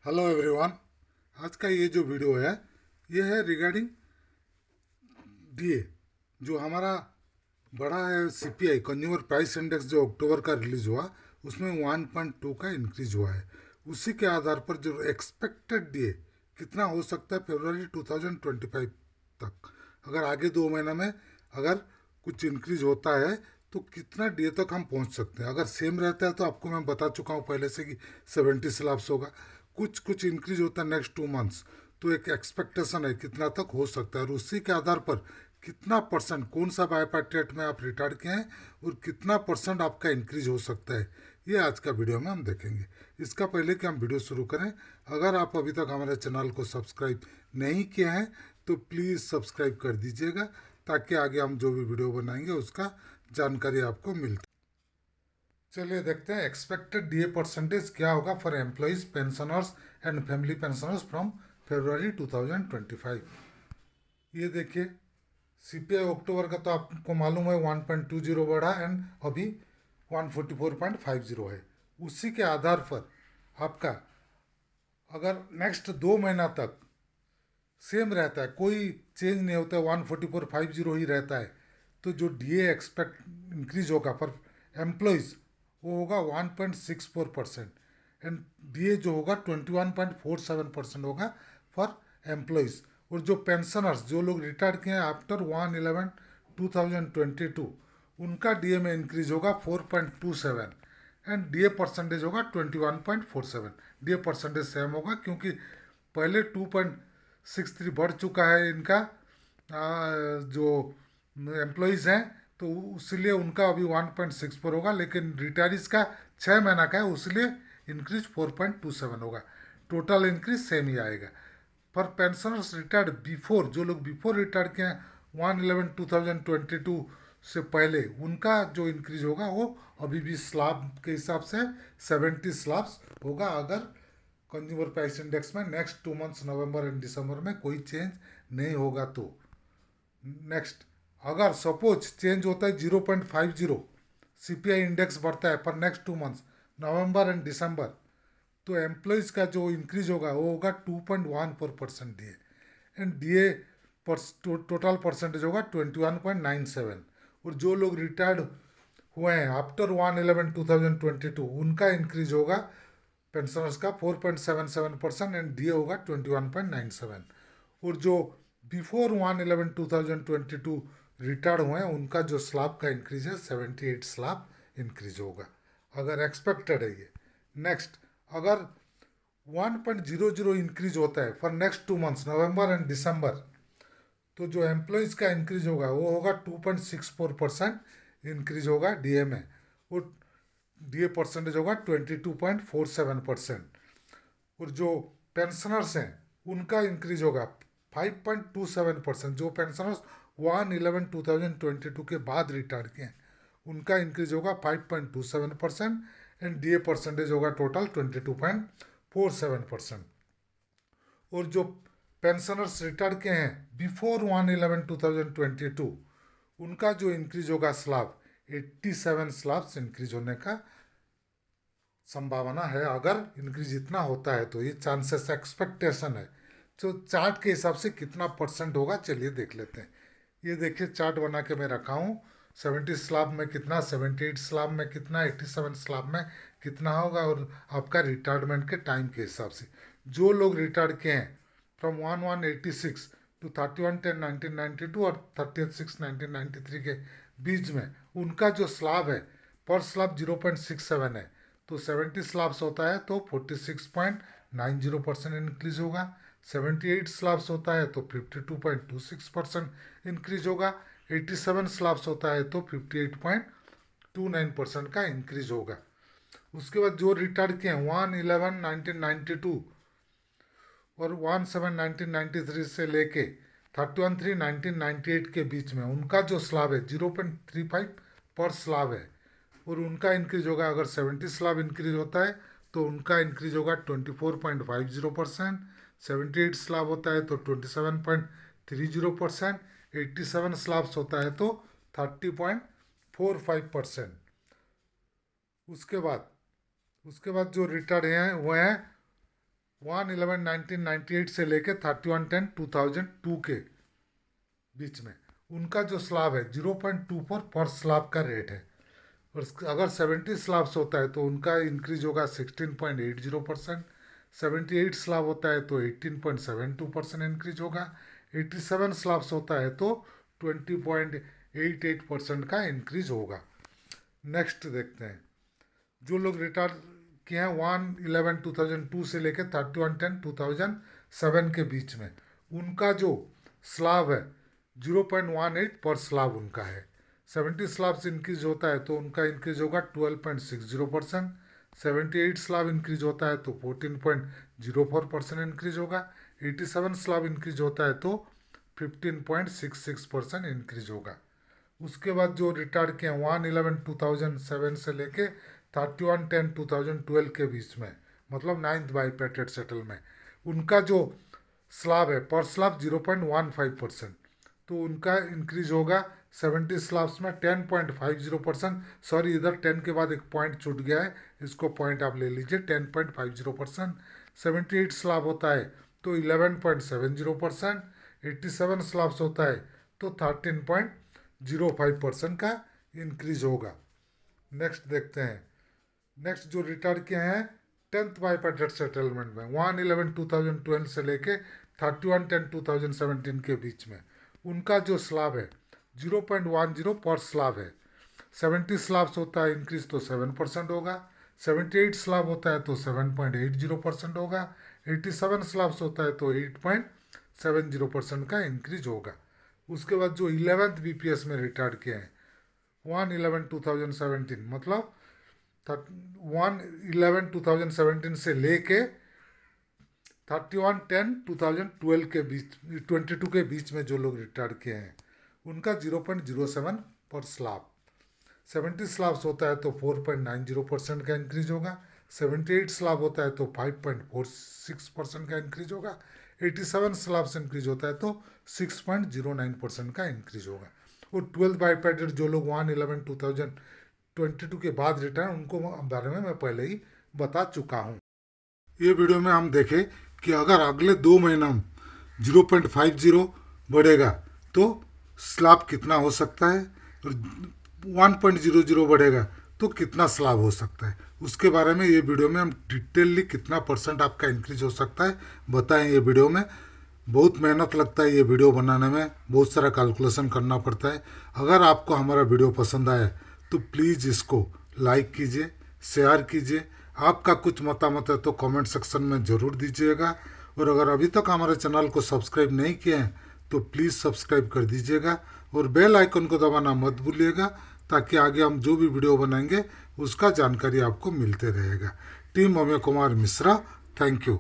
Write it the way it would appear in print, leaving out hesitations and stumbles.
Hello everyone. आज का ये जो वीडियो है ये है रिगार्डिंग डीए। जो हमारा बड़ा है सीपीआई कंज्यूमर प्राइस इंडेक्स जो अक्टूबर का रिलीज हुआ उसमें 1.2 का इंक्रीज हुआ है। उसी के आधार पर जो एक्सपेक्टेड डीए कितना हो सकता है फरवरी 2025 तक, अगर आगे 2 महीना में अगर कुछ इंक्रीज होता है तो कितना डीए तक हम पहुंच सकते हैं। अगर सेम रहता है तो आपको मैं बता चुका हूं पहले से कि 70 स्लैब्स होगा। कुछ कुछ इंक्रीज होता है नेक्स्ट 2 मंथ्स, तो एक एक्सपेक्टेशन है कितना तक हो सकता है, और उसी के आधार पर कितना परसेंट कौन सा बायोपैट्रियट में आप रिटायर्ड किए हैं और कितना परसेंट आपका इंक्रीज हो सकता है, ये आज का वीडियो में हम देखेंगे। इसका पहले कि हम वीडियो शुरू करें, अगर आप अभी तक हमारे चैनल को सब्सक्राइब नहीं किए हैं तो प्लीज़ सब्सक्राइब कर दीजिएगा, ताकि आगे हम जो भी वीडियो बनाएंगे उसका जानकारी आपको मिलती। चलिए देखते हैं एक्सपेक्टेड डीए परसेंटेज क्या होगा for employees pensioners and family pensioners from February 2025। ये देखिए, सीपीआई अक्टूबर का तो आपको मालूम है 1.20 बढ़ा एंड अभी 144.50 है। उसी के आधार पर आपका अगर नेक्स्ट 2 महीना तक सेम रहता है, कोई चेंज नहीं होता है, 144.50 ही रहता है, तो जो डीए एक्सपेक्ट इंक्रीज होगा फॉर एम्प्लॉयज़ वो होगा 1.64%। एंड डीए जो होगा 21.47% होगा फॉर एम्प्लॉयज़। और जो पेंशनर्स जो लोग रिटायर किए हैं आफ्टर 1/11/2022 उनका डीए में इंक्रीज होगा 4.27 एंड डीए परसेंटेज होगा 21.47। डीए परसेंटेज सेम होगा क्योंकि पहले 2.63 बढ़ चुका है इनका जो एम्प्लॉयज़ हैं, तो इसलिए उनका अभी 1.64 होगा, लेकिन रिटायरीज का 6 महीना का है इसलिए इंक्रीज 4.27 होगा। टोटल इंक्रीज सेम ही आएगा। पर पेंशनर्स रिटायर्ड बिफोर, जो लोग बिफोर रिटायर किए हैं 1/11/2022 से पहले, उनका जो इंक्रीज होगा वो अभी भी स्लैब के हिसाब से 70 स्लैब्स होगा, अगर कंज्यूमर प्राइस इंडेक्स में नेक्स्ट 2 मंथ्स नवंबर एंड दिसंबर में कोई चेंज नहीं होगा तो। नेक्स्ट, अगर सपोज चेंज होता है 0.50, सीपीआई इंडेक्स बढ़ता है पर next 2 months November and December, तो एम्प्लॉयज़ का जो इंक्रीज होगा वो होगा 2.14% DA and DA total percentage होगा 21.97। और जो लोग रिटायर्ड हुए हैं आफ्टर 1/11/2022 उनका इंक्रीज होगा पेंशनर्स का 4.77% एंड डीए होगा 21.97। और जो बिफोर 1/11/2022 रिटायर्ड हुए हैं उनका जो स्लैब का इंक्रीज है 78 स्लैब इंक्रीज होगा, अगर एक्सपेक्टेड है ये। नेक्स्ट, अगर 1.00 इंक्रीज होता है for next 2 months November and December, तो जो एम्प्लॉयज़ का इंक्रीज होगा वो होगा 2.64% इंक्रीज होगा डीए में, और डीए परसेंटेज होगा 22.47%। और जो पेंशनर्स हैं उनका इंक्रीज होगा 5.27%। जो पेंशनर्स 1/11/2022 के बाद रिटायर किए हैं उनका इंक्रीज होगा 5.27% एंड डीए परसेंटेज होगा टोटल 22.47%। और जो पेंशनर्स रिटायर के हैं बिफोर 1/11/2022 उनका जो इंक्रीज होगा स्लैब 87 स्लैब्स इंक्रीज होने का संभावना है। अगर इंक्रीज इतना होता है तो ये चांसेस एक्सपेक्टेशन है। तो चार्ट के हिसाब से कितना परसेंट होगा चलिए देख लेते हैं। ये देखिए चार्ट बना के मैं रखा हूँ। 70 स्लैब में कितना, 78 स्लैब में कितना, 87 स्लैब में कितना होगा, और आपका रिटायरमेंट के टाइम के हिसाब से। जो लोग रिटायर किए हैं फ्रॉम 1/1/86 टू 31/10/1992 और 30/6/1993 के बीच में, उनका जो स्लैब है पर स्लैब 0.67 है, तो 70 स्लैब्स होता है तो 46.90% इंक्रीज होगा। 78 स्लैब्स होता है तो 52.26% इंक्रीज होगा। 87 स्लैब्स होता है तो 58.29% का इंक्रीज होगा। उसके बाद जो रिटायर किए हैं 1/11/1992 और 1/7/1993 से लेके 31/3/1998 के बीच में, उनका जो स्लैब है 0.35 पर स्लैब है, और उनका इंक्रीज होगा, अगर 70 स्लैब इंक्रीज होता है तो उनका इंक्रीज होगा 24.50%। 78 स्लैब होता है तो 27.30%। 87 स्लैब्स होता है तो 30.45%। उसके बाद जो रिटायर्ड हैं वो हैं 1/11/1998 से लेके 31/10/2002 के बीच में उनका जो स्लाब है 0.24 पर स्लाब का रेट है। और अगर 70 स्लाब्स होता है तो उनका इंक्रीज होगा 16.80%। 78 स्लाब होता है तो 18.72% इंक्रीज होगा। 87 स्लाब्स होता है तो 20.88% का इंक्रीज होगा। नेक्स्ट देखते हैं, जो लोग रिटायर किए हैं 1/11/2002 से लेकर 31/10/2007 के बीच में, उनका जो स्लाब है 0.18 पर स्लाब उनका है। 70 स्लाब्स इंक्रीज होता है तो उनका इंक्रीज होगा 12.60%। 78 स्लाब इंक्रीज होता है तो 14.04% इंक्रीज होगा। 87 स्लाब इंक्रीज होता है तो 15.66% इंक्रीज होगा। उसके बाद जो रिटायर किए 1/11/2007 से लेके 31/10/2012 के बीच में, मतलब 9th बाईपेटेड सेटल में, उनका जो स्लाब है पर स्लाब 0.15%, तो उनका इंक्रीज होगा 70 स्लाब्स में 10.50%। सॉरी, इधर 10 के बाद एक पॉइंट छूट गया है, इसको पॉइंट आप ले लीजिए, 10.50%। 78 स्लाब होता है तो 11.70%। 87 स्लाब्स होता है तो 13.05% का इंक्रीज होगा। नेक्स्ट देखते हैं, नेक्स्ट जो रिटायर किए हैं 10th बाईपेटेड सेटलमेंट में 1/11/2012 से लेके 31/10/2017 के बीच में, उनका जो स्लाब है 0.10 पर स्लाब है। 70 स्लाब्स होता है इंक्रीज तो 7% होगा। 78 स्लाब होता है तो 7.80% होगा। 87 स्लाब्स होता है तो 8.70% का इंक्रीज होगा। उसके बाद जो 11th बीपीएस में रिटायर किए हैं 1/11/2017, मतलब 1/11/2017 से लेके 31/10/2012 के बीच 22 के बीच में जो लोग रिटायर किए हैं, उनका 0.07 पर स्लाब। 70 स्लाब्स होता है तो 4.90% का इंक्रीज होगा। 78 स्लाब होता है तो 5.46% का इंक्रीज होगा। 87 स्लाब्स इंक्रीज होता है तो 6.09% का इंक्रीज होगा। और 12th बाईपेटेड जो लोग 1/11/2022 के बाद रिटायर, उनको बारे में मैं पहले ही बता चुका हूँ। ये वीडियो में हम देखें कि अगर अगले 2 महीना में 0.50 बढ़ेगा तो स्लाब कितना हो सकता है, और 1.00 बढ़ेगा तो कितना स्लाब हो सकता है, उसके बारे में ये वीडियो में हम डिटेलली कितना % आपका इंक्रीज हो सकता है बताएं। ये वीडियो में बहुत मेहनत लगता है, ये वीडियो बनाने में बहुत सारा कैलकुलेशन करना पड़ता है। अगर आपको हमारा वीडियो पसंद आए तो प्लीज़ इसको लाइक कीजिए, शेयर कीजिए। आपका कुछ मतामत है तो कमेंट सेक्शन में ज़रूर दीजिएगा। और अगर अभी तक हमारे चैनल को सब्सक्राइब नहीं किए हैं तो प्लीज़ सब्सक्राइब कर दीजिएगा और बेल आइकन को दबाना मत भूलिएगा, ताकि आगे हम जो भी वीडियो बनाएंगे उसका जानकारी आपको मिलते रहेगा। Team Amay Kumar Mishra, thank you.